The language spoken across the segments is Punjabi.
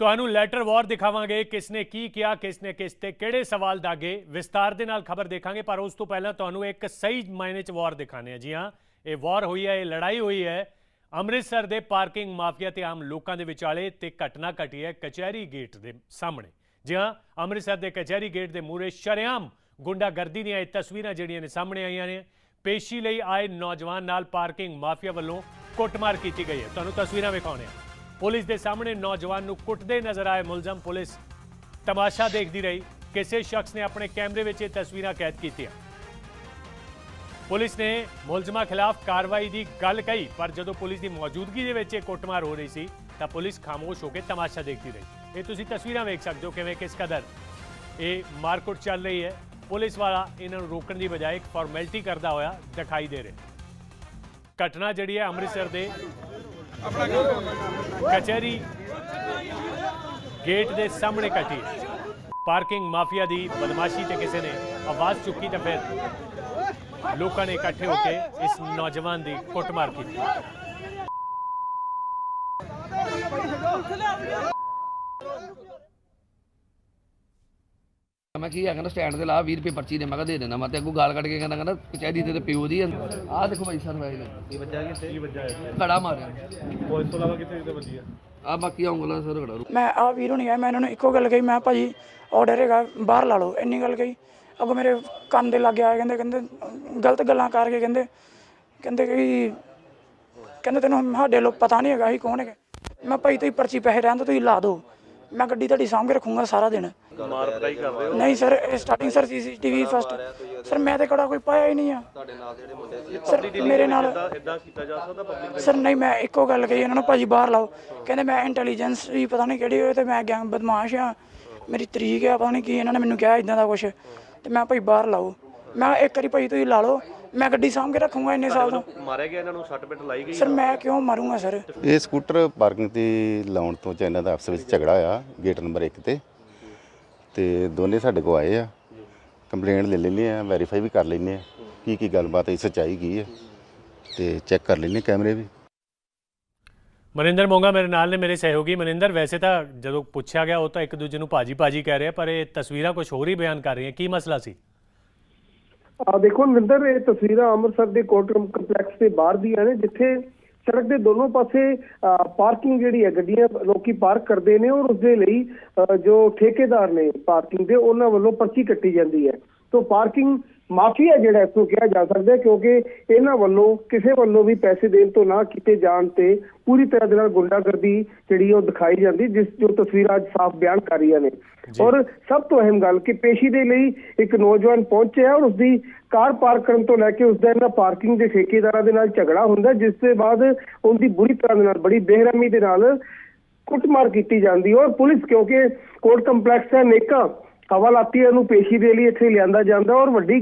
ਤੁਹਾਨੂੰ ਲੈਟਰ ਵਾਰ ਦਿਖਾਵਾਂਗੇ, ਕਿਸਨੇ ਕੀ ਕਿਹਾ, ਕਿਸਨੇ ਕਿਸ ਤੇ ਕਿਹੜੇ ਸਵਾਲ ਦਾਗੇ, ਵਿਸਤਾਰ ਦੇ ਨਾਲ ਖਬਰ ਦੇਖਾਂਗੇ। ਪਰ ਉਸ ਤੋਂ ਪਹਿਲਾਂ ਤੁਹਾਨੂੰ ਇੱਕ ਸਹੀ ਮਾਇਨੇ 'ਚ ਵਾਰ ਦਿਖਾਣੇ ਆ। ਜੀ ਹਾਂ, ਇਹ ਵਾਰ ਹੋਈ ਹੈ, ਇਹ ਲੜਾਈ ਹੋਈ ਹੈ ਅੰਮ੍ਰਿਤਸਰ ਦੇ ਪਾਰਕਿੰਗ ਮਾਫੀਆ ਤੇ ਆਮ ਲੋਕਾਂ ਦੇ ਵਿਚਾਲੇ, ਤੇ ਘਟਨਾ ਘਟੀ ਹੈ ਕਚਹਿਰੀ ਗੇਟ ਦੇ ਸਾਹਮਣੇ। जी हाँ, अमृतसर के कचहरी गेट के मूहरे शरेआम गुंडागर्दी ਦੀਆਂ ਇਹ ਤਸਵੀਰਾਂ ਜਿਹੜੀਆਂ ਨੇ ਸਾਹਮਣੇ ਆਈਆਂ ਨੇ। ਪੇਸ਼ੀ ਲਈ ਆਏ ਨੌਜਵਾਨ ਨਾਲ ਪਾਰਕਿੰਗ ਮਾਫੀਆ ਵੱਲੋਂ ਕੁੱਟਮਾਰ ਕੀਤੀ ਗਈ ਹੈ। ਤੁਹਾਨੂੰ ਤਸਵੀਰਾਂ ਵਿਖਾਉਂਦੇ ਹਾਂ। ਪੁਲਿਸ ਦੇ ਸਾਹਮਣੇ ਨੌਜਵਾਨ ਨੂੰ ਕੁੱਟਦੇ ਨਜ਼ਰ ਆਏ ਮੁਲਜ਼ਮ। ਪੁਲਿਸ ਤਮਾਸ਼ਾ ਦੇਖਦੀ ਰਹੀ। ਕਿਸੇ ਸ਼ਖਸ ਨੇ ਆਪਣੇ ਕੈਮਰੇ ਵਿੱਚ ਇਹ ਤਸਵੀਰਾਂ ਕੈਦ ਕੀਤੀਆਂ। ਪੁਲਿਸ ਨੇ ਮੁਲਜ਼ਮਾਂ ਖਿਲਾਫ ਕਾਰਵਾਈ ਦੀ ਗੱਲ ਕਹੀ, ਪਰ ਜਦੋਂ ਪੁਲਿਸ ਦੀ ਮੌਜੂਦਗੀ ਦੇ ਵਿੱਚ ਇਹ ਕੁੱਟਮਾਰ ਹੋ ਰਹੀ ਸੀ ਤਾਂ ਪੁਲਿਸ ਖਾਮੋਸ਼ ਹੋ ਕੇ ਤਮਾਸ਼ਾ ਦੇਖਦੀ ਰਹੀ। ਇਹ ਤੁਸੀਂ ਤਸਵੀਰਾਂ ਵੇਖ ਸਕਦੇ ਹੋ ਕਿਵੇਂ ਕਿਸ ਕਦਰ ਇਹ ਮਾਰਕੁੱਟ ਚੱਲ ਰਹੀ ਹੈ। ਪੁਲਿਸ ਵਾਲਾ ਇਹਨਾਂ ਨੂੰ ਰੋਕਣ ਦੀ ਬਜਾਏ ਇੱਕ ਫਾਰਮੈਲਿਟੀ ਕਰਦਾ ਹੋਇਆ ਦਿਖਾਈ ਦੇ ਰਿਹਾ। ਘਟਨਾ ਜਿਹੜੀ ਹੈ ਅੰਮ੍ਰਿਤਸਰ ਦੇ ਕਚਹਿਰੀ ਗੇਟ ਦੇ ਸਾਹਮਣੇ ਘਟੀ ਹੈ। ਪਾਰਕਿੰਗ ਮਾਫੀਆ ਦੀ ਬਦਮਾਸ਼ੀ ਤੇ ਕਿਸੇ ਨੇ ਆਵਾਜ਼ ਚੁੱਕੀ ਤਾਂ ਫਿਰ ਲੋਕਾਂ ਨੇ ਇਕੱਠੇ ਹੋ ਕੇ ਇਸ ਨੌਜਵਾਨ ਦੀ ਕੁੱਟਮਾਰ ਕੀਤੀ। मैं की है स्टैंड से ला 20 रुपये पर्ची ने मैं दे देना। मैं अगू गाल कट के कहना कचहरी ते प्यो दी आ देखो भाई सर भाई घड़ा मारे आ बाकी आऊंगा सर घड़ा मैं आ वीर नहीं आया। मैं इन्होंने इको गल कही, मैं भाजी ऑर्डर है बाहर ला लो, इन्नी गल कही। अगो मेरे कान दे लग आया, कहते गलत गल्लां करके कहते कि तेनों साडे लोग पता नहीं है ही कौन है। मैं भाई तुम पर्ची पैसे रहन तो ला दो, मैं गड्डी तुहाडी सामभ के रखूँगा सारा दिन। नहीं sir, starting sir CCTV first sir मैं तो कड़ा कोई पाया ही नहीं है सर मेरे नाल सर। नहीं मैं इको गल कही इन्होंने, भाजी बाहर लाओ। कहते मैं इंटैलीजेंस भी पता नहीं कि होए, तो मैं गैंग बदमाश हाँ, मेरी तरीक है पता नहीं की इन्होंने मैनू कहा इदा का कुछ। तो मैं भाई बाहर लाओ, मैं एक बारी भाई तुम ला लो, मैं गड्डी सामभ के रखूँगा। इन्ने साल तो मारे गए, इन्होंने सट पिट लाई गई सर, मैं क्यों मारूंगा सर। ਇਹ ਸਕੂਟਰ ਪਾਰਕਿੰਗ ਤੇ ਲਾਉਣ ਤੋਂ ਚ ਇਹਨਾਂ ਦਾ ਆਪਸ ਵਿੱਚ ਝਗੜਾ ਆ ਗੇਟ ਨੰਬਰ 1 ਤੇ ਦੋਨੇ ਸਾਡੇ ਕੋ ਆਏ ਆ। ਕੰਪਲੇਂਟ ਲੈ ਲੈਂਦੇ ਆ, ਵੈਰੀਫਾਈ ਵੀ ਕਰ ਲੈਂਦੇ ਆ ਕੀ ਗੱਲਬਾਤ ਹੈ, ਸੱਚਾਈ ਕੀ ਹੈ ਤੇ ਚੈੱਕ ਕਰ ਲੈਂਦੇ ਕੈਮਰੇ ਵੀ। ਮਨਿੰਦਰ ਮੋਂਗਾ ਮੇਰੇ ਨਾਲ ਨੇ, ਮੇਰੇ ਸਹਿਯੋਗੀ। ਮਨਿੰਦਰ, ਵੈਸੇ ਤਾਂ ਜਦੋਂ ਪੁੱਛਿਆ ਗਿਆ ਉਹ ਤਾਂ ਇੱਕ ਦੂਜੇ ਨੂੰ ਭਾਜੀ ਭਾਜੀ ਕਹਿ ਰਹੇ, ਪਰ ਇਹ ਤਸਵੀਰਾਂ ਕੁਝ ਹੋਰ ਹੀ ਬਿਆਨ ਕਰ ਰਹੀਆਂ। ਕੀ ਮਸਲਾ ਸੀ? देखो नविंदर, ये तस्वीर अमृतसर के कोर्ट कंपलैक्स के बाहर दी ने, जिथे सड़क के दोनों पासे पार्किंग जी है, गड्डियां लोग पार्क करते हैं और उसके लिए जो ठेकेदार ने पार्किंग के उन्होंने वालों पर्ची कट्टी जाती है। तो पार्किंग माफिया जिहड़ा इसको कहा जा सकता है, क्योंकि इन्हां वालों किसी वालों भी पैसे देने तो ना किए जाण ते पूरी तरह दे नाल गुंडागर्दी जिहड़ी ओह दिखाई जाती, जिस जो तस्वीर अज साफ बयान कर रही ने। और सब तो अहम गल कि पेशी दे लई एक नौजवान पहुंचे और उसकी कार पार्क करने तो लैके उसका इन्हां पार्किंग के ठेकेदारां दे नाल झगड़ा हुंदा, जिस दे बाद उनकी बुरी तरह दे नाल बड़ी बेरहमी दे नाल कुटमार की जाती। और पुलिस क्योंकि कोर्ट कंपलैक्स है नेका हवालाती पेशी के लिए इत्थे लिआंदा जांदा और वड्डी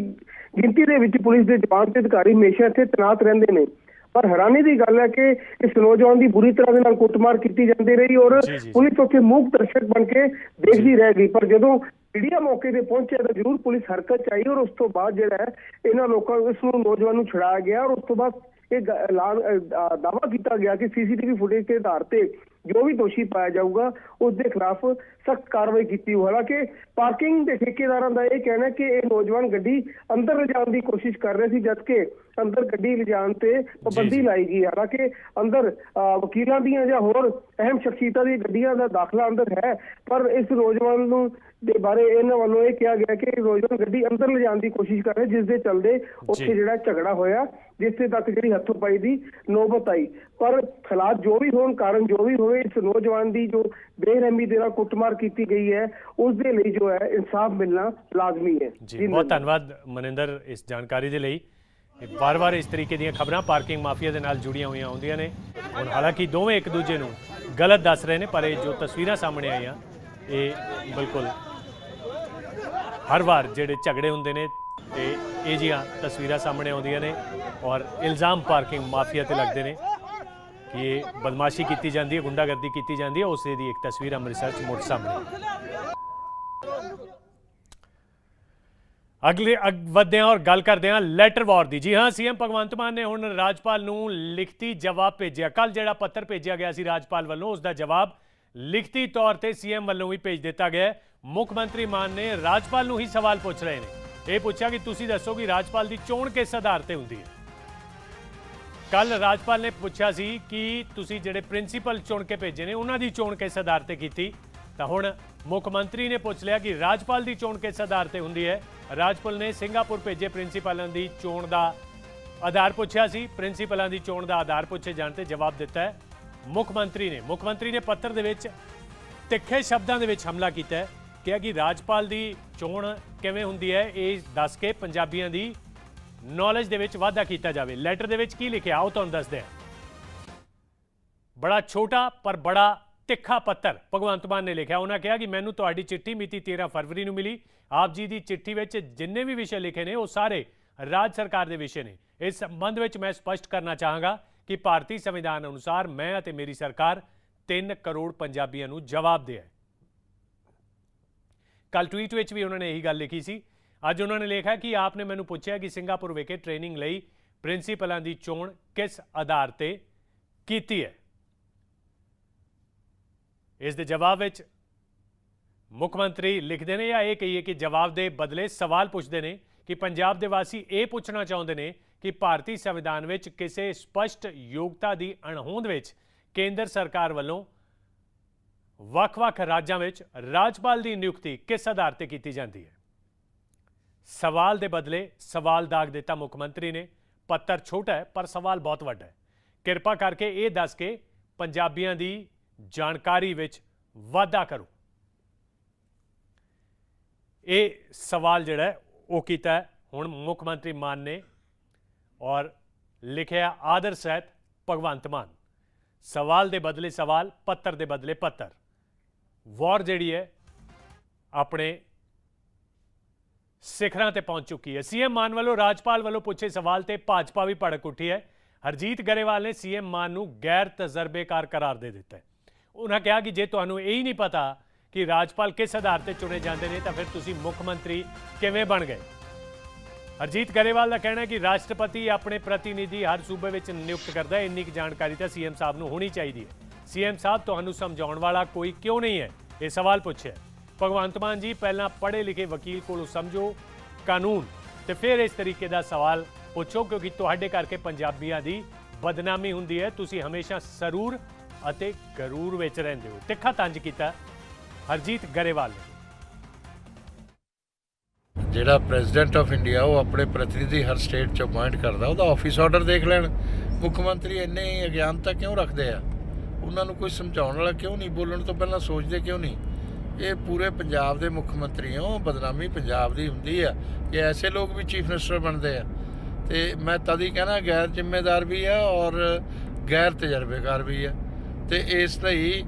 गिनती दे विच पुलिस के जवान ते अधिकारी हमेशा इत्थे तैनात रहिंदे ने। पर हैरानी की गल है कि इस नौजवान की बुरी तरह के नाल कुटमार की जाती रही और पुलिस उत्थे मूक दर्शक बन के देखती रह गई। पर जदों मीडिया मौके पर पहुंचे तो जरूर पुलिस हरकत च आई और उस तो बाद जिहड़ा है इन्हां लोकां इस नौजवान नूं छुड़ाया गया और उस तो बाद एक ऐलान दावा किया गया कि CCTV फुटेज के आधार पर जो भी दोषी पाया जाऊगा उसके खिलाफ सख्त कार्रवाई की। हालांकि पार्किंग के ठेकेदारों का यह कहना है कि यह नौजवान गड्डी अंदर ले जाने की कोशिश कर रहे थे, जबकि अंदर गड्डी ले जाने ते पाबंदी लाई गई। हालांकि अंदर वकीलों दी या होर अहम शख्सियतां दी गड्डियां दा दाखला अंदर है, पर इस नौजवान नूं दे बारे इन्हां वालों यह कहा गया कि नौजवान गड्डी अंदर ले जाने की कोशिश कर रहे, जिस दे चलदे उत्थे जिहड़ा झगड़ा होया, जिससे तक जिहड़ी हथोपाई दी नौबत आई। पर हालात जो भी होण, कारण जो भी होवे, इस नौजवान की जो बेरहमी दे नाल कुटमार की गई है उसके लिए जो है इंसाफ मिलना लाजमी है। जी बहुत धन्यवाद मनिंदर इस जानकारी के लिए। बार बार इस तरीके दी खबरां पार्किंग माफिया के नाल जुड़ियां हुई आउंदियां ने। हुण हालांकि दोवें एक दूजे नूं गलत दस रहे हैं, पर ये जो तस्वीरां सामने आईयां ये बिल्कुल हर बार जिहड़े झगड़े हुंदे ने ते इह जिहियां तस्वीरां सामने आउंदियां ने और इल्ज़ाम पार्किंग माफिया ते लगदे ने कि ये बदमाशी की जाती है, गुंडागर्दी की जाती है। उस दी एक तस्वीर अमृतसर मुड़ सामने। अगले वधदे हैं और गल करते हैं लैटर वार की। जी हाँ, CM भगवंत मान ने हुण राजपाल नूं लिखती जवाब भेजिया। कल जिहड़ा पत्तर भेजिया गया सी राजपाल वालों, उसका जवाब ਲਿਖਤੀ ਤੌਰ ਤੇ ਸੀਐਮ ਵੱਲੋਂ ਵੀ ਭੇਜ ਦਿੱਤਾ ਗਿਆ ਹੈ। ਮੁੱਖ ਮੰਤਰੀ ਮਾਨ ਨੇ ਰਾਜਪਾਲ ਨੂੰ ਹੀ ਸਵਾਲ ਪੁੱਛ ਰਹੇ ਨੇ। ਇਹ ਪੁੱਛਿਆ ਕਿ ਤੁਸੀਂ ਦੱਸੋ ਕਿ ਰਾਜਪਾਲ ਦੀ ਚੋਣ ਕਿਸ ਆਧਾਰ ਤੇ ਹੁੰਦੀ ਹੈ। ਕੱਲ ਰਾਜਪਾਲ ਨੇ ਪੁੱਛਿਆ ਸੀ ਕਿ ਤੁਸੀਂ ਜਿਹੜੇ ਪ੍ਰਿੰਸੀਪਲ ਚੁਣ ਕੇ ਭੇਜੇ ਨੇ ਉਹਨਾਂ ਦੀ ਚੋਣ ਕਿਸ ਆਧਾਰ ਤੇ ਕੀਤੀ, ਤਾਂ ਹੁਣ ਮੁੱਖ ਮੰਤਰੀ ਨੇ ਪੁੱਛ ਲਿਆ ਕਿ ਰਾਜਪਾਲ ਦੀ ਚੋਣ ਕਿਸ ਆਧਾਰ ਤੇ ਹੁੰਦੀ ਹੈ। ਰਾਜਪਾਲ ਨੇ ਸਿੰਗਾਪੁਰ ਭੇਜੇ ਪ੍ਰਿੰਸੀਪਲਾਂ ਦੀ ਚੋਣ ਦਾ ਆਧਾਰ ਪੁੱਛਿਆ ਸੀ। ਪ੍ਰਿੰਸੀਪਲਾਂ ਦੀ ਚੋਣ ਦਾ ਆਧਾਰ ਪੁੱਛੇ ਜਾਣ ਤੇ ਜਵਾਬ ਦਿੱਤਾ ਹੈ ਮੁੱਖ ਮੰਤਰੀ ਨੇ ਪੱਤਰ ਦੇ ਵਿੱਚ ਤਿੱਖੇ ਸ਼ਬਦਾਂ ਦੇ ਵਿੱਚ ਹਮਲਾ ਕੀਤਾ ਹੈ। ਕਿਹਾ ਕਿ ਰਾਜਪਾਲ ਦੀ ਚੋਣ ਕਿਵੇਂ ਹੁੰਦੀ ਹੈ ਇਹ ਦੱਸ ਕੇ ਪੰਜਾਬੀਆਂ ਦੀ ਨੌਲੇਜ ਦੇ ਵਿੱਚ ਵਾਧਾ ਕੀਤਾ ਜਾਵੇ। ਲੈਟਰ ਦੇ ਵਿੱਚ ਕੀ ਲਿਖਿਆ ਆਓ ਤੁਹਾਨੂੰ ਦੱਸਦੇ ਹਾਂ। ਬੜਾ ਛੋਟਾ ਪਰ ਬੜਾ ਤਿੱਖਾ ਪੱਤਰ ਭਗਵੰਤ ਮਾਨ ਨੇ ਲਿਖਿਆ। ਉਹਨਾਂ ਕਿਹਾ ਕਿ ਮੈਨੂੰ ਤੁਹਾਡੀ ਚਿੱਠੀ ਮਿਤੀ 13 ਫਰਵਰੀ ਨੂੰ ਮਿਲੀ। ਆਪ ਜੀ ਦੀ ਚਿੱਠੀ ਵਿੱਚ ਜਿੰਨੇ ਵੀ ਵਿਸ਼ੇ ਲਿਖੇ ਨੇ ਉਹ ਸਾਰੇ ਰਾਜ ਸਰਕਾਰ ਦੇ ਵਿਸ਼ੇ ਨੇ। ਇਸ ਸੰਬੰਧ ਵਿੱਚ ਮੈਂ ਸਪਸ਼ਟ ਕਰਨਾ ਚਾਹਾਂਗਾ ਕਿ ਭਾਰਤੀ ਸੰਵਿਧਾਨ ਅਨੁਸਾਰ ਮੈਂ ਅਤੇ ਮੇਰੀ ਸਰਕਾਰ 3 ਕਰੋੜ ਪੰਜਾਬੀਆਂ ਨੂੰ ਜਵਾਬਦੇਹ ਹੈ। ਕੱਲ ਟਵੀਟ ਵਿੱਚ ਵੀ ਉਹਨਾਂ ਨੇ ਇਹੀ ਗੱਲ ਲਿਖੀ ਸੀ। ਅੱਜ ਉਹਨਾਂ ਨੇ ਲਿਖਿਆ ਕਿ ਆਪ ਨੇ ਮੈਨੂੰ ਪੁੱਛਿਆ ਕਿ ਸਿੰਗਾਪੁਰ ਵਿਖੇ ਟ੍ਰੇਨਿੰਗ ਲਈ ਪ੍ਰਿੰਸੀਪਲਾਂ ਦੀ ਚੋਣ ਕਿਸ ਆਧਾਰ ਤੇ ਕੀਤੀ ਹੈ। ਇਸ ਦੇ ਜਵਾਬ ਵਿੱਚ ਮੁੱਖ ਮੰਤਰੀ ਲਿਖਦੇ ਨੇ ਜਾਂ ਇਹ ਕਹੀਏ ਕਿ ਜਵਾਬ ਦੇ ਬਦਲੇ ਸਵਾਲ ਪੁੱਛਦੇ ਨੇ ਕਿ ਪੰਜਾਬ ਦੇ ਵਾਸੀ ਇਹ ਪੁੱਛਣਾ ਚਾਹੁੰਦੇ ਨੇ ਕਿ ਭਾਰਤੀ ਸੰਵਿਧਾਨ ਵਿੱਚ ਕਿਸੇ ਸਪਸ਼ਟ ਯੋਗਤਾ ਦੀ ਅਣਹੋਂਦ ਵਿੱਚ ਕੇਂਦਰ ਸਰਕਾਰ ਵੱਲੋਂ ਵੱਖ-ਵੱਖ ਰਾਜਾਂ ਵਿੱਚ ਰਾਜਪਾਲ ਦੀ ਨਿਯੁਕਤੀ ਕਿਸ ਆਧਾਰ ਤੇ ਕੀਤੀ ਜਾਂਦੀ ਹੈ। ਸਵਾਲ ਦੇ ਬਦਲੇ ਸਵਾਲ ਦਾਗ ਦਿੱਤਾ ਮੁੱਖ ਮੰਤਰੀ ਨੇ। ਪੱਤਰ ਛੋਟਾ ਹੈ ਪਰ ਸਵਾਲ ਬਹੁਤ ਵੱਡਾ ਹੈ। ਕਿਰਪਾ ਕਰਕੇ ਇਹ ਦੱਸ ਕੇ ਪੰਜਾਬੀਆਂ ਦੀ ਜਾਣਕਾਰੀ ਵਿੱਚ ਵਾਧਾ ਕਰੋ। ਇਹ ਸਵਾਲ ਜਿਹੜਾ ਹੈ ਉਹ ਕੀਤਾ ਹੈ ਹੁਣ ਮੁੱਖ ਮੰਤਰੀ ਮਾਨ ਨੇ ਔਰ ਲਿਖਿਆ ਆਦਰ ਸਹਿਤ ਭਗਵੰਤ ਮਾਨ। ਸਵਾਲ ਦੇ ਬਦਲੇ ਸਵਾਲ, ਪੱਤਰ ਦੇ ਬਦਲੇ ਪੱਤਰ। ਵਾਰ ਜਿਹੜੀ ਹੈ ਆਪਣੇ ਸਿਖਰਾਂ ਤੇ ਪਹੁੰਚ ਚੁੱਕੀ ਹੈ। ਸੀਐਮ ਮਾਨ ਵੱਲੋਂ ਰਾਜਪਾਲ ਵੱਲੋਂ ਪੁੱਛੇ ਸਵਾਲ ਤੇ ਭਾਜਪਾ ਵੀ ਭੜਕ ਉੱਠੀ ਹੈ। ਹਰਜੀਤ ਗਰੇਵਾਲ ਨੇ ਸੀਐਮ ਮਾਨ ਨੂੰ ਗੈਰ ਤਜਰਬੇਕਾਰ ਕਰਾਰ ਦੇ ਦਿੱਤਾ ਹੈ। ਉਹਨਾਂ ਕਿਹਾ ਕਿ ਜੇ ਤੁਹਾਨੂੰ ਇਹ ਹੀ ਨਹੀਂ ਪਤਾ ਕਿ ਰਾਜਪਾਲ ਕਿਸ ਆਧਾਰ ਤੇ ਚੁਣੇ ਜਾਂਦੇ ਨੇ ਤਾਂ ਫਿਰ ਤੁਸੀਂ ਮੁੱਖ ਮੰਤਰੀ ਕਿਵੇਂ ਬਣ ਗਏ। ਹਰਜੀਤ ਗਰੇਵਾਲ ਦਾ ਕਹਿਣਾ ਹੈ ਕਿ ਰਾਸ਼ਟਰਪਤੀ ਆਪਣੇ ਪ੍ਰਤੀਨਿਧੀ ਹਰ ਸੂਬੇ ਵਿੱਚ ਨਿਯੁਕਤ ਕਰਦਾ ਹੈ। ਇੰਨੀ ਕੁ ਜਾਣਕਾਰੀ ਤਾਂ ਸੀਐਮ ਸਾਹਿਬ ਨੂੰ ਹੋਣੀ ਚਾਹੀਦੀ ਹੈ। ਸੀਐਮ ਸਾਹਿਬ ਤੁਹਾਨੂੰ ਸਮਝਾਉਣ ਵਾਲਾ ਕੋਈ ਕਿਉਂ ਨਹੀਂ ਹੈ, ਇਹ ਸਵਾਲ ਪੁੱਛਿਆ। ਭਗਵੰਤ ਮਾਨ ਜੀ ਪਹਿਲਾਂ ਪੜ੍ਹੇ ਲਿਖੇ ਵਕੀਲ ਕੋਲੋਂ ਸਮਝੋ ਕਾਨੂੰਨ ਤੇ ਫਿਰ ਇਸ ਤਰੀਕੇ ਦਾ ਸਵਾਲ ਪੁੱਛੋ, ਕਿਉਂਕਿ ਤੁਹਾਡੇ ਕਰਕੇ ਪੰਜਾਬੀਆਂ ਦੀ ਬਦਨਾਮੀ ਹੁੰਦੀ ਹੈ। ਤੁਸੀਂ ਹਮੇਸ਼ਾ ਸਰੂਰ ਅਤੇ ਗਰੂਰ ਵਿੱਚ ਰਹਿੰਦੇ ਹੋ। ਤਿੱਖਾ ਤੰਜ ਕੀਤਾ ਹਰਜੀਤ ਗਰੇਵਾਲ ਨੇ। ਜਿਹੜਾ ਪ੍ਰੈਜ਼ੀਡੈਂਟ ਆਫ ਇੰਡੀਆ ਉਹ ਆਪਣੇ ਪ੍ਰਤੀਨਿਧੀ ਹਰ ਸਟੇਟ 'ਚ ਅਪਾਇੰਟ ਕਰਦਾ, ਉਹਦਾ ਆਫਿਸ ਆਰਡਰ ਦੇਖ ਲੈਣ। ਮੁੱਖ ਮੰਤਰੀ ਇੰਨੇ ਅਗਿਆਨਤਾ ਕਿਉਂ ਰੱਖਦੇ ਆ? ਉਹਨਾਂ ਨੂੰ ਕੋਈ ਸਮਝਾਉਣ ਵਾਲਾ ਕਿਉਂ ਨਹੀਂ? ਬੋਲਣ ਤੋਂ ਪਹਿਲਾਂ ਸੋਚਦੇ ਕਿਉਂ ਨਹੀਂ? ਇਹ ਪੂਰੇ ਪੰਜਾਬ ਦੇ ਮੁੱਖ ਮੰਤਰੀ ਹੋ, ਬਦਨਾਮੀ ਪੰਜਾਬ ਦੀ ਹੁੰਦੀ ਆ ਕਿ ਐਸੇ ਲੋਕ ਵੀ ਚੀਫ ਮਿਨਿਸਟਰ ਬਣਦੇ ਆ। ਤੇ ਮੈਂ ਤਦ ਹੀ ਕਹਿਣਾ ਗੈਰ ਜ਼ਿੰਮੇਦਾਰ ਵੀ ਆ ਔਰ ਗੈਰ ਤਜਰਬੇਕਾਰ ਵੀ ਆ। ਤੇ ਇਸ ਲਈ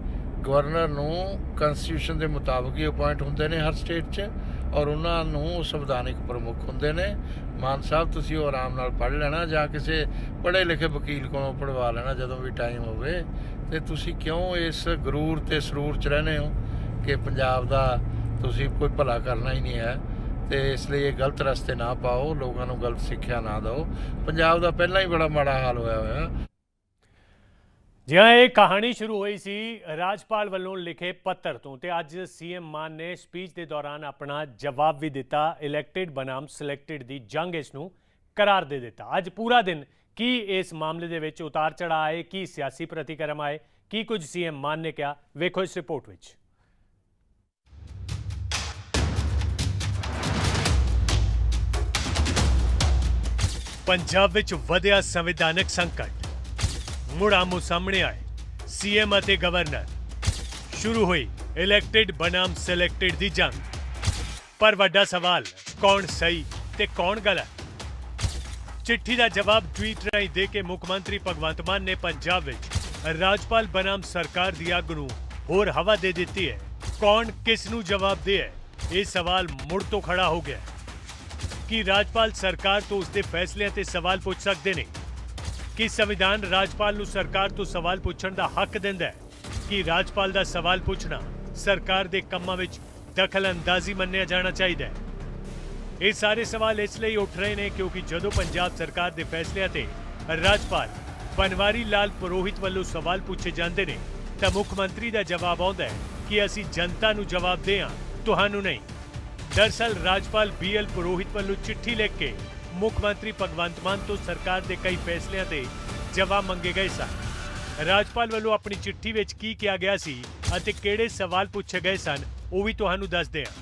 ਗਵਰਨਰ ਨੂੰ ਕਨਸਟੀਟਿਊਸ਼ਨ ਦੇ ਮੁਤਾਬਕ ਹੀ ਅਪਾਇੰਟ ਹੁੰਦੇ ਨੇ ਹਰ ਸਟੇਟ 'ਚ ਔਰ ਉਹਨਾਂ ਨੂੰ ਸੰਵਿਧਾਨਿਕ ਪ੍ਰਮੁੱਖ ਹੁੰਦੇ ਨੇ। ਮਾਨ ਸਾਹਿਬ ਤੁਸੀਂ ਉਹ ਆਰਾਮ ਨਾਲ ਪੜ੍ਹ ਲੈਣਾ ਜਾਂ ਕਿਸੇ ਪੜ੍ਹੇ ਲਿਖੇ ਵਕੀਲ ਕੋਲੋਂ ਪੜ੍ਹਵਾ ਲੈਣਾ ਜਦੋਂ ਵੀ ਟਾਈਮ ਹੋਵੇ। ਤੇ ਤੁਸੀਂ ਕਿਉਂ ਇਸ ਗਰੂਰ ਤੇ ਸਰੂਰ 'ਚ ਰਹਿੰਦੇ ਹੋ ਕਿ ਪੰਜਾਬ ਦਾ ਤੁਸੀਂ ਕੋਈ ਭਲਾ ਕਰਨਾ ਹੀ ਨਹੀਂ ਹੈ। ਤੇ ਇਸ ਲਈ ਇਹ ਗਲਤ ਰਸਤੇ ਨਾ ਪਾਓ, ਲੋਕਾਂ ਨੂੰ ਗਲਤ ਸਿੱਖਿਆ ਨਾ ਦਿਓ। ਪੰਜਾਬ ਦਾ ਪਹਿਲਾਂ ਹੀ ਬੜਾ ਮਾੜਾ ਹਾਲ ਹੋਇਆ ਹੋਇਆ। ਜੀ ਹਾਂ, ਇਹ ਕਹਾਣੀ ਸ਼ੁਰੂ ਹੋਈ ਸੀ ਰਾਜਪਾਲ ਵੱਲੋਂ ਲਿਖੇ ਪੱਤਰ ਤੋਂ ਤੇ ਅੱਜ ਸੀਐਮ ਮਾਨ ਨੇ ਸਪੀਚ ਦੇ ਦੌਰਾਨ ਆਪਣਾ ਜਵਾਬ ਵੀ ਦਿੱਤਾ। ਇਲੈਕਟਿਡ ਬਨਾਮ ਸਿਲੈਕਟਿਡ ਦੀ ਜੰਗ ਇਸ ਨੂੰ ਕਰਾਰ ਦੇ ਦਿੱਤਾ। ਅੱਜ ਪੂਰਾ ਦਿਨ ਕੀ ਇਸ ਮਾਮਲੇ ਦੇ ਵਿੱਚ ਉਤਾਰ ਚੜ੍ਹਾਅ ਆਏ, ਕੀ ਸਿਆਸੀ ਪ੍ਰਤੀਕਰਮ ਆਏ, ਕੀ ਕੁਝ ਸੀਐਮ ਮਾਨ ਨੇ ਕਿਹਾ, ਵੇਖੋ ਇਸ ਰਿਪੋਰਟ ਵਿੱਚ। ਪੰਜਾਬ ਵਿੱਚ ਵਧਿਆ ਸੰਵਿਧਾਨਕ ਸੰਕਟ, ਮੁੜ ਆਮੋ ਸਾਹਮਣੇ ਆਏ ਸੀਐਮ ਅਤੇ ਗਵਰਨਰ। ਸ਼ੁਰੂ ਹੋਈ ਇਲੈਕਟਿਡ ਬਨਾਮ ਸਿਲੈਕਟਿਡ ਦੀ ਜੰਗ। ਪਰ ਵੱਡਾ ਸਵਾਲ, ਕੌਣ ਸਹੀ ਤੇ ਕੌਣ ਗਲਤ? ਚਿੱਠੀ ਦਾ ਜਵਾਬ ਟਵੀਟ ਰਾਹੀਂ ਦੇ ਕੇ ਮੁੱਖ ਮੰਤਰੀ ਭਗਵੰਤ ਮਾਨ ਨੇ ਪੰਜਾਬ ਵਿੱਚ ਰਾਜਪਾਲ ਬਨਾਮ ਸਰਕਾਰ ਦੀ ਅੱਗ ਨੂੰ ਹੋਰ ਹਵਾ ਦੇ ਦਿੱਤੀ ਹੈ। ਕੌਣ ਕਿਸ ਨੂੰ ਜਵਾਬ ਦੇ ਹੈ, ਇਹ ਸਵਾਲ ਮੁੜ ਤੋਂ ਖੜਾ ਹੋ ਗਿਆ। ਕਿ ਰਾਜਪਾਲ ਸਰਕਾਰ ਤੋਂ ਉਸਦੇ ਫੈਸਲਿਆਂ ਤੇ ਸਵਾਲ ਪੁੱਛ ਸਕਦੇ ਨੇ? ਕਿ ਸੰਵਿਧਾਨ ਰਾਜਪਾਲ ਨੂੰ ਸਰਕਾਰ ਤੋਂ ਸਵਾਲ ਪੁੱਛਣ ਦਾ ਹੱਕ ਦਿੰਦਾ ਹੈ? ਕਿ ਰਾਜਪਾਲ ਦਾ ਸਵਾਲ ਪੁੱਛਣਾ ਸਰਕਾਰ ਦੇ ਕੰਮਾਂ ਵਿੱਚ ਦਖਲ ਅੰਦਾਜ਼ੀ ਮੰਨਿਆ ਜਾਣਾ ਚਾਹੀਦਾ ਹੈ? ਇਹ ਸਾਰੇ ਸਵਾਲ ਇਸ ਲਈ ਉੱਠ ਰਹੇ ਨੇ ਕਿਉਂਕਿ ਜਦੋਂ ਪੰਜਾਬ ਸਰਕਾਰ ਦੇ ਫੈਸਲਿਆਂ ਤੇ ਰਾਜਪਾਲ ਬਨਵਾਰੀ ਲਾਲ ਪੁਰੋਹਿਤ ਵੱਲੋਂ ਸਵਾਲ ਪੁੱਛੇ ਜਾਂਦੇ ਨੇ ਤਾਂ ਮੁੱਖ ਮੰਤਰੀ ਦਾ ਜਵਾਬ ਆਉਂਦਾ ਹੈ ਕਿ ਅਸੀਂ ਜਨਤਾ ਨੂੰ ਜਵਾਬਦੇਹ ਹਾਂ, ਤੁਹਾਨੂੰ ਨਹੀਂ। ਦਰਅਸਲ ਰਾਜਪਾਲ BL ਪੁਰੋਹਿਤ ਵੱਲੋਂ ਚਿੱਠੀ ਲਿਖ ਕੇ ਮੁੱਖ ਮੰਤਰੀ ਭਗਵੰਤ ਮਾਨ ਤੋਂ ਸਰਕਾਰ ਦੇ ਕਈ ਫੈਸਲਿਆਂ ਤੇ ਜਵਾਬ ਮੰਗੇ ਗਏ ਸਨ। ਰਾਜਪਾਲ ਵੱਲੋਂ ਆਪਣੀ ਚਿੱਠੀ ਵਿੱਚ ਕੀ ਕਿਹਾ ਗਿਆ ਸੀ ਅਤੇ ਕਿਹੜੇ ਸਵਾਲ ਪੁੱਛੇ ਗਏ ਸਨ, ਉਹ ਵੀ ਤੁਹਾਨੂੰ ਦੱਸਦੇ ਹਾਂ।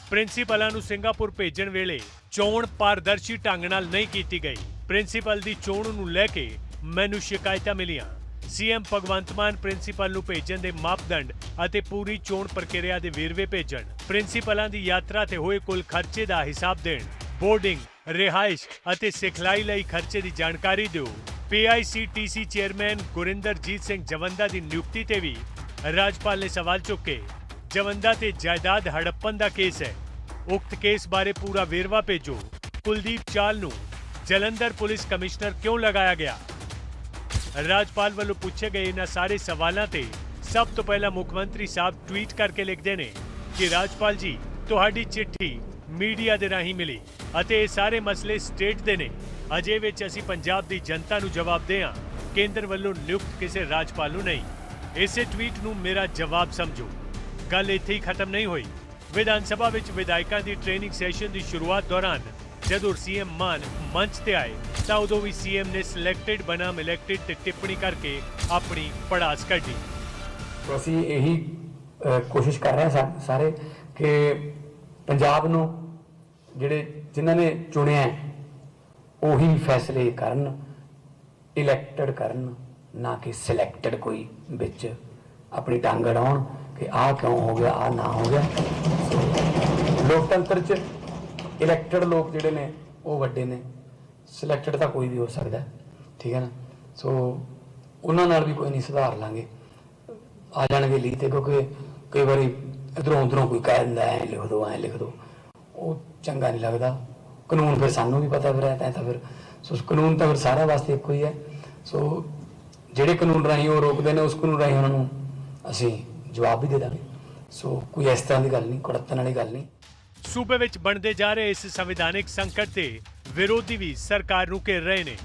ਪ੍ਰਿੰਸੀਪਲਾਂ ਨੂੰ ਸਿੰਗਾਪੁਰ ਭੇਜਣ ਵੇਲੇ ਚੋਣ ਪਾਰਦਰਸ਼ੀ ਢੰਗ ਨਾਲ ਨਹੀਂ ਕੀਤੀ ਗਈ। ਪ੍ਰਿੰਸੀਪਲ ਦੀ ਚੋਣ ਨੂੰ ਲੈ ਕੇ ਮੈਨੂੰ ਸ਼ਿਕਾਇਤਾਂ ਮਿਲੀਆਂ। CM ਭਗਵੰਤ ਮਾਨ ਪ੍ਰਿੰਸੀਪਲ ਨੂੰ ਭੇਜਣ ਦੇ ਮਾਪਦੰਡ ਅਤੇ ਪੂਰੀ ਚੋਣ ਪ੍ਰਕਿਰਿਆ ਦੇ ਵੇਰਵੇ ਭੇਜਣ, ਪ੍ਰਿੰਸੀਪਲਾਂ ਦੀ ਯਾਤਰਾ ਤੇ ਹੋਏ ਕੁੱਲ ਖਰਚੇ ਦਾ ਹਿਸਾਬ ਦੇਣ, ਬੋਰਡਿੰਗ, ਰਿਹਾਇਸ਼ ਅਤੇ ਸਿਖਲਾਈ ਲਈ ਖਰਚੇ ਦੀ ਜਾਣਕਾਰੀ ਦਿਓ। PICTC ਚੇਅਰਮੈਨ ਗੁਰਿੰਦਰਜੀਤ ਸਿੰਘ ਜਵੰਦਾ ਦੀ ਨਿਯੁਕਤੀ ਤੇ ਵੀ ਰਾਜਪਾਲ ਨੇ ਸਵਾਲ ਚੁੱਕੇ। ਜਵੰਦਾ ਤੇ ਜਾਇਦਾਦ ਹੜੱਪਣ ਦਾ ਕੇਸ ਹੈ, ਉਕਤ ਕੇਸ ਬਾਰੇ ਪੂਰਾ ਵੇਰਵਾ ਭੇਜੋ। ਕੁਲਦੀਪ ਚਾਲ ਨੂੰ ਜਲੰਧਰ ਪੁਲਿਸ ਕਮਿਸ਼ਨਰ ਕਿਉਂ ਲਗਾਇਆ ਗਿਆ? ਰਾਜਪਾਲ ਵੱਲੋਂ ਪੁੱਛੇ ਗਏ ਇਹਨਾਂ ਸਾਰੇ ਸਵਾਲਾਂ ਤੇ ਸਭ ਤੋਂ ਪਹਿਲਾਂ ਮੁੱਖ ਮੰਤਰੀ ਸਾਹਿਬ ਟਵੀਟ ਕਰਕੇ ਲਿਖਦੇ ਨੇ ਕਿ ਰਾਜਪਾਲ ਜੀ, ਤੁਹਾਡੀ ਚਿੱਠੀ ਮੀਡੀਆ ਦੇ ਰਾਹੀਂ ਮਿਲੀ ਅਤੇ ਇਹ ਸਾਰੇ ਮਸਲੇ ਸਟੇਟ ਦੇ ਨੇ। ਅਜੇ ਵਿੱਚ ਅਸੀਂ ਪੰਜਾਬ ਦੀ ਜਨਤਾ ਨੂੰ ਜਵਾਬਦੇਹ ਹਾਂ, ਕੇਂਦਰ ਵੱਲੋਂ ਨਿਯੁਕਤ ਕਿਸੇ ਰਾਜਪਾਲ ਨੂੰ ਨਹੀਂ। ਇਸੇ ਟਵੀਟ ਨੂੰ ਮੇਰਾ ਜਵਾਬ ਸਮਝੋ। ਗੱਲ ਇੱਥੇ ਹੀ ਖਤਮ ਨਹੀਂ ਹੋਈ। ਵਿਧਾਨ ਸਭਾ ਵਿੱਚ ਵਿਧਾਇਕਾਂ ਦੀ ਟ੍ਰੇਨਿੰਗ ਸੈਸ਼ਨ ਦੀ ਸ਼ੁਰੂਆਤ ਦੌਰਾਨ ਜਦੋਂ CM ਮਾਨ ਮੰਚ ਤੇ ਆਏ ਤਾਂ ਉਦੋਂ ਵੀ CM ਨੇ ਸਿਲੈਕਟਡ ਬਨਾਮ ਇਲੈਕਟਡ ਤੇ ਟਿੱਪਣੀ ਕਰਕੇ ਆਪਣੀ ਪੜਾਸ ਕੱਢੀ। तो ਅਸੀਂ ਇਹੀ ਕੋਸ਼ਿਸ਼ ਕਰ ਰਹੇ ਹਾਂ ਸਾਰੇ ਕਿ ਪੰਜਾਬ ਨੂੰ ਜਿਨ੍ਹਾਂ ਨੇ ਚੁਣਿਆ ਉਹੀ ਫੈਸਲੇ ਕਰਨ, ਇਲੈਕਟਡ ਕਰਨ, ਨਾ ਕਿ ਸਿਲੈਕਟਡ ਕੋਈ ਵਿੱਚ ਆਪਣੀ ਟੰਗ ਅੜਾਉਣ ਕਿ ਆਹ ਕਿਉਂ ਹੋ ਗਿਆ, ਆਹ ਨਾ ਹੋ ਗਿਆ। ਲੋਕਤੰਤਰ 'ਚ ਇਲੈਕਟਡ ਲੋਕ ਜਿਹੜੇ ਨੇ ਉਹ ਵੱਡੇ ਨੇ, ਸਿਲੈਕਟਡ ਤਾਂ ਕੋਈ ਵੀ ਹੋ ਸਕਦਾ, ਠੀਕ ਹੈ ਨਾ। ਸੋ ਉਹਨਾਂ ਨਾਲ ਵੀ ਕੋਈ ਨਹੀਂ, ਸੁਧਾਰ ਲਾਂਗੇ, ਆ ਜਾਣਗੇ ਲੀ ਤੇ। ਕਿਉਂਕਿ ਕਈ ਵਾਰੀ ਇੱਧਰੋਂ ਉੱਧਰੋਂ ਕੋਈ ਕਹਿ ਦਿੰਦਾ ਐਂ ਲਿਖ ਦਿਓ, ਐਂ ਲਿਖ ਦਿਓ, ਉਹ ਚੰਗਾ ਨਹੀਂ ਲੱਗਦਾ। ਕਾਨੂੰਨ ਫਿਰ ਸਾਨੂੰ ਵੀ ਪਤਾ ਫਿਰ ਹੈ ਤਾਂ ਫਿਰ ਸੋ ਕਾਨੂੰਨ ਤਾਂ ਫਿਰ ਸਾਰਿਆਂ ਵਾਸਤੇ ਇੱਕੋ ਹੀ ਹੈ। ਸੋ ਜਿਹੜੇ ਕਾਨੂੰਨ ਰਾਹੀਂ ਉਹ ਰੋਕਦੇ ਨੇ, ਉਸ ਕਾਨੂੰਨ ਰਾਹੀਂ ਉਹਨਾਂ ਨੂੰ ਅਸੀਂ ਜਵਾਬ ਵੀ ਦੇ ਦਾਂਗੇ। ਸੋ ਕੋਈ ਇਸ ਤਰ੍ਹਾਂ ਦੀ ਗੱਲ ਨਹੀਂ, ਕੁੜੱਤਣ ਵਾਲੀ ਗੱਲ ਨਹੀਂ। ਸੂਬੇ ਵਿੱਚ ਬਣਦੇ ਜਾ ਰਹੇ ਇਸ ਸੰਵਿਧਾਨਿਕ ਸੰਕਟ ਤੇ ਵਿਰੋਧੀ ਵੀ ਸਰਕਾਰ ਨੂੰ ਘੇਰ ਰਹੇ ਨੇ।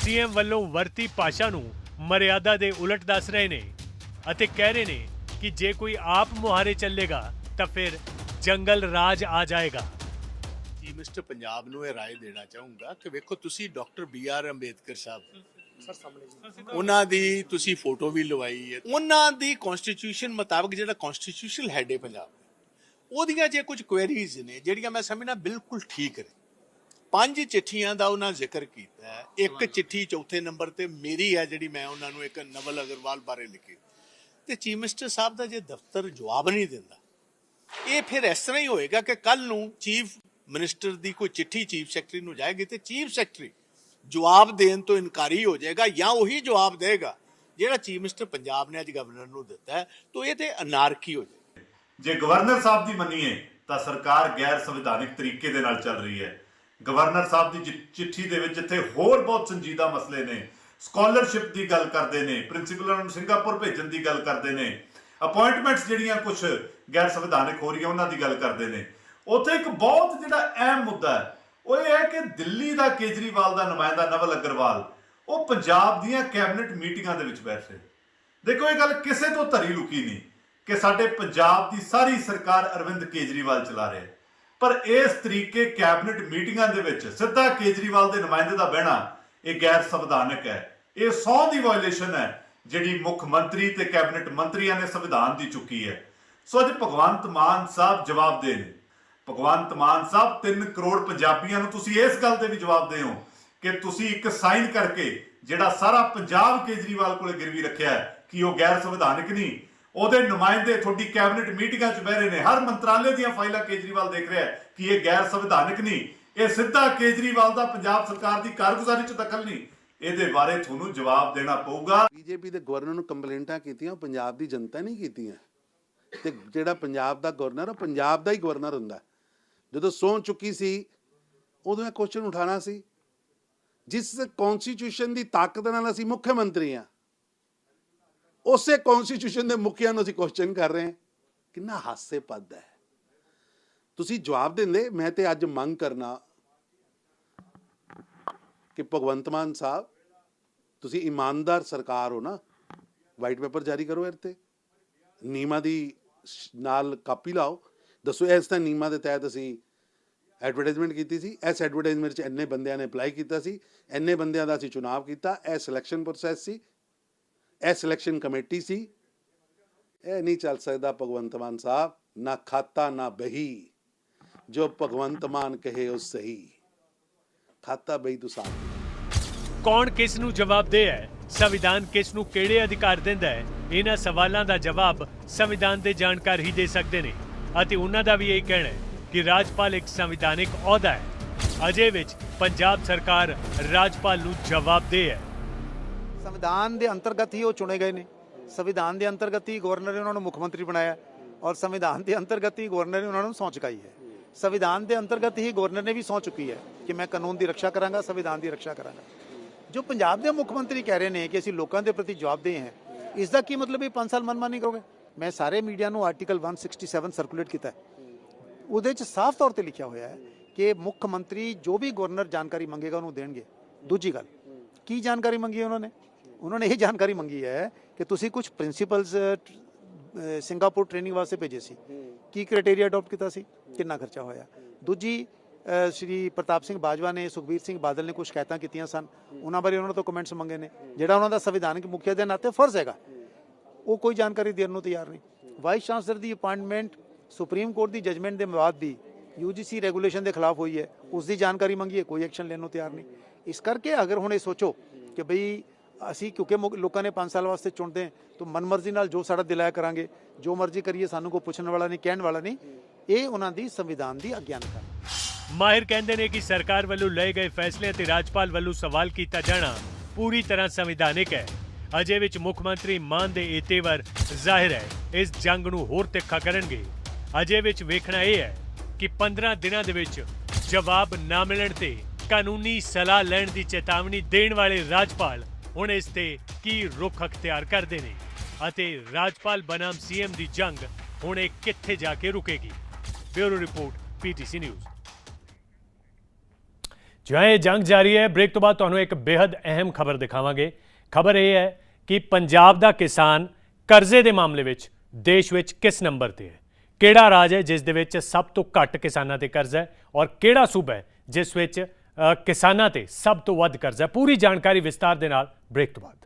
CM ਵੱਲੋਂ ਵਰਤੀ ਭਾਸ਼ਾ ਨੂੰ ਮਰਿਆਦਾ ਦੇ ਉਲਟ ਦੱਸ ਰਹੇ ਨੇ ਅਤੇ ਕਹਿ ਰਹੇ ਨੇ ਕਿ ਜੇ ਕੋਈ ਆਪ ਮੁਹਾਰੇ ਚੱਲੇਗਾ ਤਾਂ ਫਿਰ ਜੰਗਲ ਰਾਜ ਆ ਜਾਏਗਾ। ਜੀ ਮਿਸਟਰ ਪੰਜਾਬ ਨੂੰ ਇਹ ਰਾਏ ਦੇਣਾ ਚਾਹੂੰਗਾ ਕਿ ਵੇਖੋ, ਤੁਸੀਂ ਡਾਕਟਰ BR ਅੰਬੇਦਕਰ ਸਾਹਿਬ ਉਹਨਾਂ ਦੀ ਤੁਸੀਂ ਫੋਟੋ ਵੀ ਲਵਾਈ ਹੈ। ਉਹਨਾਂ ਦੀ ਕਨਸਟੀਟਿਊਸ਼ਨ ਮੁਤਾਬਕ ਜਿਹੜਾ ਕਨਸਟੀਟਿਊਸ਼ਨਲ ਹੈਡ ਹੈ ਪੰਜਾਬ, ਉਹਦੀਆਂ ਜੇ ਕੁਝ ਕੁਐਰੀਜ਼ ਨੇ ਜਿਹੜੀਆਂ ਮੈਂ ਸਮਝਣਾ ਬਿਲਕੁਲ ਠੀਕ ਨੇ। 5 ਚਿੱਠੀਆਂ ਦਾ ਉਹਨਾਂ ਜ਼ਿਕਰ ਕੀਤਾ ਹੈ। ਇੱਕ ਚਿੱਠੀ ਚੌਥੇ ਨੰਬਰ ਤੇ ਮੇਰੀ ਹੈ, ਜਿਹੜੀ ਮੈਂ ਉਹਨਾਂ ਨੂੰ ਇੱਕ ਨਵਲ ਅਗਰਵਾਲ ਬਾਰੇ ਲਿਖੀ। ਤੇ ਚੀਫ ਮਿਨਿਸਟਰ ਸਾਹਿਬ ਦਾ ਜੇ ਦਫ਼ਤਰ ਜਵਾਬ ਨਹੀਂ ਦਿੰਦਾ, ਇਹ ਫਿਰ ਇਸ ਤਰ੍ਹਾਂ ਹੀ ਹੋਏਗਾ ਕਿ ਕੱਲ ਨੂੰ ਚੀਫ ਮਿਨਿਸਟਰ ਦੀ ਕੋਈ ਚਿੱਠੀ ਚੀਫ ਸੈਕਟਰੀ ਨੂੰ ਜਾਏਗੀ ਤੇ ਚੀਫ ਸੈਕਟਰੀ ਜਵਾਬ ਦੇਣ ਤੋਂ ਇਨਕਾਰੀ ਹੋ ਜਾਏਗਾ, ਜਾਂ ਉਹੀ ਜਵਾਬ ਦੇਗਾ ਜਿਹੜਾ ਚੀਫ ਮਿਨਿਸਟਰ ਪੰਜਾਬ ਨੇ ਅੱਜ ਗਵਰਨਰ ਨੂੰ ਦਿੱਤਾ ਹੈ। ਤਾਂ ਇਹ ਤੇ ਅਨਾਰਕੀ ਹੋ ਜਾਏ। ਜੇ ਗਵਰਨਰ ਸਾਹਿਬ ਦੀ ਮੰਨੀਏ ਤਾਂ ਸਰਕਾਰ ਗੈਰ ਸੰਵਿਧਾਨਿਕ ਤਰੀਕੇ ਦੇ ਨਾਲ ਚੱਲ ਰਹੀ ਹੈ। ਗਵਰਨਰ ਸਾਹਿਬ ਦੀ ਚਿੱਠੀ ਦੇ ਵਿੱਚ ਜਿੱਥੇ ਹੋਰ ਬਹੁਤ ਸੰਜੀਦਾ ਮਸਲੇ ਨੇ, ਸਕਾਲਰਸ਼ਿਪ ਦੀ ਗੱਲ ਕਰਦੇ ਨੇ, ਪ੍ਰਿੰਸੀਪਲਾਂ ਨੂੰ ਸਿੰਗਾਪੁਰ ਭੇਜਣ ਦੀ ਗੱਲ ਕਰਦੇ ਨੇ, ਅਪਾਇੰਟਮੈਂਟਸ ਜਿਹੜੀਆਂ ਕੁਝ ਗੈਰ ਸੰਵਿਧਾਨਿਕ ਹੋ ਰਹੀਆਂ ਉਹਨਾਂ ਦੀ ਗੱਲ ਕਰਦੇ ਨੇ, ਉੱਥੇ ਇੱਕ ਬਹੁਤ ਜਿਹੜਾ ਅਹਿਮ ਮੁੱਦਾ ਹੈ ਉਹ ਇਹ ਹੈ ਕਿ ਦਿੱਲੀ ਦਾ ਕੇਜਰੀਵਾਲ ਦਾ ਨੁਮਾਇੰਦਾ ਨਵਲ ਅਗਰਵਾਲ ਉਹ ਪੰਜਾਬ ਦੀਆਂ ਕੈਬਨਿਟ ਮੀਟਿੰਗਾਂ ਦੇ ਵਿੱਚ ਬੈਠ ਰਹੇ। ਦੇਖੋ, ਇਹ ਗੱਲ ਕਿਸੇ ਤੋਂ ਧਰੀ ਲੁਕੀ ਨਹੀਂ ਕਿ ਸਾਡੇ ਪੰਜਾਬ ਦੀ ਸਾਰੀ ਸਰਕਾਰ ਅਰਵਿੰਦ ਕੇਜਰੀਵਾਲ ਚਲਾ ਰਿਹਾ, ਪਰ ਇਸ ਤਰੀਕੇ ਕੈਬਨਿਟ ਮੀਟਿੰਗਾਂ ਦੇ ਵਿੱਚ ਸਿੱਧਾ ਕੇਜਰੀਵਾਲ ਦੇ ਨੁਮਾਇੰਦੇ ਦਾ ਬਹਿਣਾ ਇਹ ਗੈਰ ਸੰਵਿਧਾਨਕ ਹੈ। ਇਹ 100 ਦੀ ਵਾਇਓਲੇਸ਼ਨ ਹੈ ਜਿਹੜੀ ਮੁੱਖ ਮੰਤਰੀ ਤੇ ਕੈਬਨਿਟ ਮੰਤਰੀਆਂ ਨੇ ਸੰਵਿਧਾਨ ਦੀ ਚੁੱਕੀ ਹੈ। ਸੋ ਅੱਜ ਭਗਵੰਤ ਮਾਨ ਸਾਹਿਬ ਜਵਾਬ ਦੇ ਨੇ। ਭਗਵੰਤ ਮਾਨ ਸਾਹਿਬ 3 ਕਰੋੜ ਪੰਜਾਬੀਆਂ ਨੂੰ ਤੁਸੀਂ ਇਸ ਗੱਲ ਦੇ ਵੀ ਜਵਾਬ ਦੇ ਹੋ ਕਿ ਤੁਸੀਂ ਇੱਕ ਸਾਈਨ ਕਰਕੇ ਜਿਹੜਾ ਸਾਰਾ ਪੰਜਾਬ ਕੇਜਰੀਵਾਲ ਕੋਲੇ ਗਿਰਵੀ ਰੱਖਿਆ ਹੈ ਕਿ ਉਹ ਗੈਰ ਸੰਵਿਧਾਨਕ ਨਹੀਂ, ਉਹਦੇ ਨੁਮਾਇੰਦੇ ਤੁਹਾਡੀ ਕੈਬਨਿਟ ਮੀਟਿੰਗਾਂ 'ਚ ਬਹਿ ਰਹੇ ਨੇ, ਹਰ ਮੰਤਰਾਲੇ ਦੀਆਂ ਫਾਈਲਾਂ ਕੇਜਰੀਵਾਲ ਦੇਖ ਰਿਹਾ ਕਿ ਇਹ ਗੈਰ ਸੰਵਿਧਾਨਕ ਨਹੀਂ, ਇਹ ਸਿੱਧਾ ਕੇਜਰੀਵਾਲ ਦਾ ਪੰਜਾਬ ਸਰਕਾਰ ਦੀ ਕਾਰਗੁਜ਼ਾਰੀ 'ਚ ਦਖਲ ਨਹੀਂ। ਇਹਦੇ ਬਾਰੇ ਤੁਹਾਨੂੰ ਜਵਾਬ ਦੇਣਾ ਪਊਗਾ। ਬੀਜੇਪੀ ਦੇ ਗਵਰਨਰ ਨੂੰ ਕੰਪਲੇਂਟਾਂ ਕੀਤੀਆਂ, ਪੰਜਾਬ ਦੀ ਜਨਤਾ ਨਹੀਂ ਕੀਤੀਆਂ। ਤੇ ਜਿਹੜਾ ਪੰਜਾਬ ਦਾ ਗਵਰਨਰ, ਉਹ ਪੰਜਾਬ ਦਾ ਹੀ ਗਵਰਨਰ ਹੁੰਦਾ। ਜਦੋਂ ਸਹੁੰ ਚੁੱਕੀ ਸੀ ਉਦੋਂ ਇਹ ਕੁਐਸਚਨ ਉਠਾਉਣਾ ਸੀ। ਜਿਸ ਕੌਨਸਟੀਟਿਊਸ਼ਨ ਦੀ ਤਾਕਤ ਨਾਲ ਅਸੀਂ ਮੁੱਖ ਮੰਤਰੀ ਹਾਂ, ਉਸੇ ਕੌਨਸਟੀਟਿਊਸ਼ਨ ਦੇ ਮੁਖੀਆਂ ਨੂੰ ਅਸੀਂ ਕੁਐਸਚਨ ਕਰ ਰਹੇ ਹਾਂ। ਕਿੰਨਾ ਹਾਸੇਪਦ ਹੈ। ਤੁਸੀਂ ਜਵਾਬ ਦਿੰਦੇ। ਮੈਂ ਤੇ ਅੱਜ ਮੰਗ ਕਰਨਾ ਕਿ ਭਗਵੰਤ ਮਾਨ ਸਾਹਿਬ, ਤੁਸੀਂ ਇਮਾਨਦਾਰ ਸਰਕਾਰ ਹੋ ਨਾ, ਵਾਈਟ ਪੇਪਰ ਜਾਰੀ ਕਰੋ ਇਹਦੇ ਤੇ, ਨੀਮਾਂ ਦੀ ਨਾਲ ਕਾਪੀ ਲਾਓ, ਦੱਸੋ ਇਸ ਤਾਂ ਨੀਮਾਂ ਦੇ ਤਹਿਤ ਅਸੀਂ ਐਡਵਰਟਾਈਜ਼ਮੈਂਟ ਕੀਤੀ ਸੀ, ਇਸ ਐਡਵਰਟਾਈਜ਼ਮੈਂਟ 'ਚ ਇੰਨੇ ਬੰਦਿਆਂ ਨੇ ਅਪਲਾਈ ਕੀਤਾ ਸੀ, ਇੰਨੇ ਬੰਦਿਆਂ ਦਾ ਅਸੀਂ ਚੁਣਾਵ ਕੀਤਾ, ਇਹ ਸਿਲੈਕਸ਼ਨ ਪ੍ਰੋਸੈਸ ਸੀ, ਇਹ ਸਿਲੈਕਸ਼ਨ ਕਮੇਟੀ ਸੀ। ਇਹ ਨਹੀਂ ਚੱਲ ਸਕਦਾ ਭਗਵੰਤ ਮਾਨ ਸਾਹਿਬ, ਨਾ ਖਾਤਾ ਨਾ ਬਹੀ, ਜੋ ਭਗਵੰਤ ਮਾਨ ਕਹੇ ਉਹ ਸਹੀ, ਖਾਤਾ ਬਹੀ ਤੋਂ ਸਾਫ਼। ਕੌਣ ਕਿਸ ਨੂੰ ਜਵਾਬ ਦੇ ਹੈ, ਸੰਵਿਧਾਨ ਕਿਸ ਨੂੰ ਕਿਹੜੇ ਅਧਿਕਾਰ ਦਿੰਦਾ ਹੈ, ਇਹਨਾਂ ਸਵਾਲਾਂ ਦਾ ਜਵਾਬ ਸੰਵਿਧਾਨ ਦੇ ਜਾਣਕਾਰ ਹੀ ਦੇ ਸਕਦੇ ਨੇ। ਅਤੇ ਉਹਨਾਂ ਦਾ ਵੀ ਇਹ ਕਹਿਣਾ ਹੈ ਕਿ ਰਾਜਪਾਲ ਇੱਕ ਸੰਵਿਧਾਨਿਕ ਅਹੁਦਾ ਹੈ। ਅਜੇ ਵਿੱਚ ਪੰਜਾਬ ਸਰਕਾਰ ਰਾਜਪਾਲ ਨੂੰ ਜਵਾਬਦੇਹ ਹੈ। ਸੰਵਿਧਾਨ ਦੇ ਅੰਤਰਗਤ ਹੀ ਉਹ ਚੁਣੇ ਗਏ ਨੇ, ਸੰਵਿਧਾਨ ਦੇ ਅੰਤਰਗਤ ਹੀ ਗਵਰਨਰ ਨੇ ਉਹਨਾਂ ਨੂੰ ਮੁੱਖ ਮੰਤਰੀ ਬਣਾਇਆ, ਔਰ ਸੰਵਿਧਾਨ ਦੇ ਅੰਤਰਗਤ ਹੀ ਗਵਰਨਰ ਨੇ ਉਹਨਾਂ ਨੂੰ ਸਹੁੰ ਚੁਕਾਈ ਹੈ। ਸੰਵਿਧਾਨ ਦੇ ਅੰਤਰਗਤ ਹੀ ਗਵਰਨਰ ਨੇ ਵੀ ਸਹੁੰ ਚੁੱਕੀ ਹੈ ਕਿ ਮੈਂ ਕਾਨੂੰਨ ਦੀ ਰੱਖਿਆ ਕਰਾਂਗਾ, ਸੰਵਿਧਾਨ ਦੀ ਰੱਖਿਆ ਕਰਾਂਗਾ। ਜੋ ਪੰਜਾਬ ਦੇ ਮੁੱਖ ਮੰਤਰੀ ਕਹਿ ਰਹੇ ਨੇ ਕਿ ਅਸੀਂ ਲੋਕਾਂ ਦੇ ਪ੍ਰਤੀ ਜਵਾਬਦੇਹ ਹਾਂ, ਇਸ ਦਾ ਕੀ ਮਤਲਬ ਇਹ 5 ਸਾਲ ਮਨਮਾਨੀ ਕਰੋਗੇ? ਮੈਂ ਸਾਰੇ ਮੀਡੀਆ ਨੂੰ ਆਰਟੀਕਲ 167 ਸਰਕੂਲੇਟ ਕੀਤਾ ਹੈ, ਉਹਦੇ 'ਚ ਸਾਫ਼ ਤੌਰ ਤੇ ਲਿਖਿਆ ਹੋਇਆ ਹੈ ਕਿ ਮੁੱਖ ਮੰਤਰੀ ਜੋ ਵੀ ਗਵਰਨਰ ਜਾਣਕਾਰੀ ਮੰਗੇਗਾ ਉਹਨੂੰ ਦੇਣਗੇ। ਦੂਜੀ ਗੱਲ, ਕੀ ਜਾਣਕਾਰੀ ਮੰਗੀ ਹੈ ਉਹਨਾਂ ਨੇ ਇਹ ਜਾਣਕਾਰੀ ਮੰਗੀ ਹੈ ਕਿ ਤੁਸੀਂ ਕੁਝ ਪ੍ਰਿੰਸੀਪਲਸ ਸਿੰਗਾਪੁਰ ਟ੍ਰੇਨਿੰਗ ਵਾਸਤੇ ਭੇਜੇ ਸੀ, ਕੀ ਕ੍ਰਾਈਟੇਰੀਆ ਅਡਾਪਟ ਕੀਤਾ ਸੀ, ਕਿੰਨਾ ਖਰਚਾ ਹੋਇਆ। ਦੂਜੀ, ਸ਼੍ਰੀ ਪ੍ਰਤਾਪ ਸਿੰਘ ਬਾਜਵਾ ਨੇ, ਸੁਖਬੀਰ ਸਿੰਘ ਬਾਦਲ ਨੇ ਕੁਝ ਸ਼ਿਕਾਇਤਾਂ ਕੀਤੀਆਂ ਸਨ, ਉਹਨਾਂ ਬਾਰੇ ਉਹਨਾਂ ਤੋਂ ਕਮੈਂਟਸ ਮੰਗੇ ਨੇ, ਜਿਹੜਾ ਉਹਨਾਂ ਦਾ ਸੰਵਿਧਾਨਕ ਮੁਖੀਆ ਦੇ ਨਾਤੇ ਫਰਜ਼ ਹੈਗਾ, ਉਹ ਕੋਈ ਜਾਣਕਾਰੀ ਦੇਣ ਨੂੰ ਤਿਆਰ ਨਹੀਂ। ਵਾਈਸ ਚਾਂਸਲਰ ਦੀ ਅਪਾਇੰਟਮੈਂਟ ਸੁਪਰੀਮ ਕੋਰਟ ਦੀ ਜਜਮੈਂਟ ਦੇ ਬਾਅਦ ਵੀ UGC ਰੈਗੂਲੇਸ਼ਨ ਦੇ ਖਿਲਾਫ ਹੋਈ ਹੈ, ਉਸ ਦੀ ਜਾਣਕਾਰੀ ਮੰਗੀ ਹੈ, ਕੋਈ ਐਕਸ਼ਨ ਲੈਣ ਨੂੰ ਤਿਆਰ ਨਹੀਂ। ਇਸ ਕਰਕੇ ਅਗਰ ਹੁਣ ਇਹ ਸੋਚੋ ਕਿ ਬਈ ਅਸੀਂ ਕਿਉਂਕਿ ਲੋਕਾਂ ਨੇ 5 ਸਾਲ ਵਾਸਤੇ ਚੁਣਦੇ ਤਾਂ ਮਨਮਰਜ਼ੀ ਨਾਲ ਜੋ ਸਾਡਾ ਦਿਲਾਇਆ ਕਰਾਂਗੇ, ਜੋ ਮਰਜ਼ੀ ਕਰੀਏ, ਸਾਨੂੰ ਕੋਈ ਪੁੱਛਣ ਵਾਲਾ ਨਹੀਂ, ਕਹਿਣ ਵਾਲਾ ਨਹੀਂ, ਇਹ ਉਹਨਾਂ ਦੀ ਸੰਵਿਧਾਨ ਦੀ ਅਗਿਆਨਤਾ। ਮਾਹਿਰ ਕਹਿੰਦੇ ਨੇ ਕਿ ਸਰਕਾਰ ਵੱਲੋਂ ਲਏ ਗਏ ਫੈਸਲੇ ਤੇ ਰਾਜਪਾਲ ਵੱਲੋਂ ਸਵਾਲ ਕੀਤਾ ਜਾਣਾ ਪੂਰੀ ਤਰ੍ਹਾਂ ਸੰਵਿਧਾਨਿਕ ਹੈ। ਅਜੇ ਵਿੱਚ ਮੁੱਖ ਮੰਤਰੀ ਮਾਨ ਦੇ ਇਹ ਤੇਵਰ ਜ਼ਾਹਿਰ ਹੈ ਇਸ ਜੰਗ ਨੂੰ ਹੋਰ ਤਿੱਖਾ ਕਰਨਗੇ। ਅਜੇ ਵਿੱਚ ਵੇਖਣਾ ਇਹ ਹੈ ਕਿ 15 ਦਿਨਾਂ ਦੇ ਵਿੱਚ ਜਵਾਬ ਨਾ ਮਿਲਣ ਤੇ ਕਾਨੂੰਨੀ ਸਲਾਹ ਲੈਣ ਦੀ ਚੇਤਾਵਨੀ ਦੇਣ ਵਾਲੇ ਰਾਜਪਾਲ ਹੁਣ ਇਸ ਤੇ ਕੀ ਰੁਖ ਅਖਤਿਆਰ ਕਰਦੇ ਨੇ ਅਤੇ ਰਾਜਪਾਲ ਬਨਾਮ CM ਦੀ ਜੰਗ ਹੁਣ ਇਹ ਕਿੱਥੇ ਜਾ ਕੇ ਰੁਕੇਗੀ। Bureau report PTC news. ਜੋ ਇਹ ਜੰਗ ਜਾਰੀ ਹੈ, ਬ੍ਰੇਕ ਤੋਂ ਬਾਅਦ ਤੁਹਾਨੂੰ ਇੱਕ ਬੇहद ਅਹਿਮ ਖਬਰ ਦਿਖਾਵਾਂਗੇ। ਖਬਰ ਇਹ ਹੈ ਕਿ ਪੰਜਾਬ ਦਾ ਕਿਸਾਨ ਕਰਜ਼ੇ ਦੇ ਮਾਮਲੇ ਵਿੱਚ ਦੇਸ਼ ਵਿੱਚ ਕਿਸ ਨੰਬਰ ਤੇ ਹੈ, ਕਿਹੜਾ ਰਾਜ ਹੈ ਜਿਸ ਦੇ ਵਿੱਚ ਸਭ ਤੋਂ ਘੱਟ ਕਿਸਾਨਾਂ ਤੇ ਕਰਜ਼ਾ ਹੈ ਔਰ ਕਿਹੜਾ ਸੂਬਾ ਹੈ ਜਿਸ ਵਿੱਚ ਕਿਸਾਨਾਂ ਤੇ ਸਭ ਤੋਂ ਵੱਧ ਕਰਜ਼ਾ। ਪੂਰੀ ਜਾਣਕਾਰੀ ਵਿਸਤਾਰ ਦੇ ਨਾਲ ਬ੍ਰੇਕ ਤੋਂ ਬਾਅਦ।